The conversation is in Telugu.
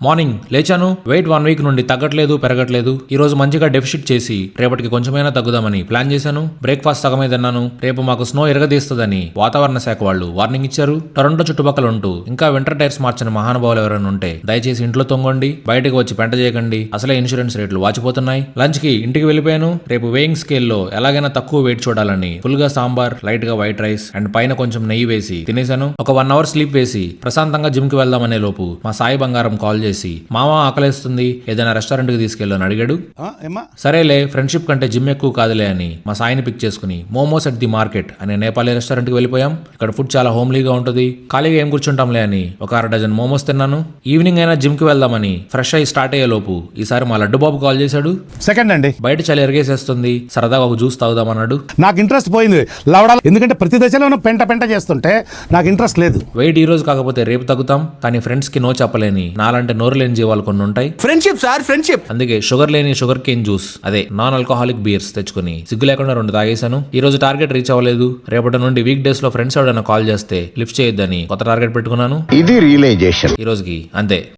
మార్నింగ్ లేచాను. వెయిట్ 1 వీక్ నుండి తగ్గట్లేదు, పెరగట్లేదు. ఈ రోజు మంచిగా డెఫిషిట్ చేసి రేపటికి కొంచెమైనా తగ్గుదామని ప్లాన్ చేశాను. బ్రేక్ఫాస్ట్ సగమే తిన్నాను. రేపు మాకు స్నో ఎరగదీస్తుందని వాతావరణ శాఖ వాళ్ళు వార్నింగ్ ఇచ్చారు. టొరంటో చుట్టుపక్కల ఉంటూ ఇంకా వింటర్ టైర్స్ మార్చిన మహానుభావులు ఎవరైనా ఉంటే దయచేసి ఇంట్లో తొంగండి, బయటకు వచ్చి పెంట చేయకండి. అసలే ఇన్సూరెన్స్ రేట్లు వాచిపోతున్నాయి. లంచ్ కి ఇంటికి వెళ్ళిపోయాను. రేపు వేయింగ్ స్కేల్ లో ఎలాగైనా తక్కువ వెయిట్ చూడాలని ఫుల్ గా సాంబార్, లైట్ గా వైట్ రైస్ అండ్ పైన కొంచెం నెయ్యి వేసి తినేశాను. ఒక 1 అవర్ స్లీప్ వేసి ప్రశాంతంగా జిమ్ కి వెళ్దామనే లోపు మా సాయి బంగారం కాల్ చేసి మామ ఆకలేస్తుంది, ఏదైనా రెస్టారెంట్ కి తీసుకెళ్ళని అడిగాడు. సరేలే, ఫ్రెండ్షిప్ కంటే జిమ్ ఎక్కువ కాదులే అని మా సాయిని పిక్ చేసుకుని మోమోస్ ఎట్ ది మార్కెట్ అనే నేపాలీ రెస్టారెంట్ కి వెళ్ళిపోయాం. ఇక్కడ ఫుడ్ చాలా హోమ్లీగా ఉంటుంది. ఖాళీగా ఏం కూర్చుంటాంలే అని ఒక 1/2 డజన్ మోమోస్ తిన్నాను. ఈవినింగ్ అయినా జిమ్ కి వెళ్దామని ఫ్రెష్ అయ్యి స్టార్ట్ అయ్యే లోపు ఈసారి మా లడ్డు బాబు కాల్ చేశాడు. సెకండ్ అండి, బయట చలి ఎరగేసేస్తుంది, సరదాగా ఒక జ్యూస్ తాగుదామన్నాడు. నాకు ఇంట్రెస్ట్ పోయింది లవడాలి, ఎందుకంటే ప్రతి దశలోనూ పెంట పెంట చేస్తుంటే నాకు ఇంట్రెస్ట్ లేదు. వెయిట్ ఈ రోజు కాకపోతే రేపు తగ్గుతాం, కానీ ఫ్రెండ్స్ కి నో చెప్పలేని నాలంటే నోరు లేని జీవాలు కొన్ని ఉంటాయి. Friendship sir, friendship. అందుకే షుగర్ లేని షుగర్ కేన్ జ్యూస్, అదే నాన్ ఆల్కహాలిక్ బీర్స్ తెచ్చుకుని సిగ్గు లేకుండా 2 తాగేశాను. ఈ రోజు టార్గెట్ రీచ్ అవ్వలేదు. రేపటి నుండి వీక్ డేస్ లో ఫ్రెండ్స్ ఎవరైనా కాల్ చేస్తే లిఫ్ట్ చేయొద్దని కొత్త టార్గెట్ పెట్టుకున్నాను. ఇది రియలైజేషన్. ఈ రోజుకి అంతే.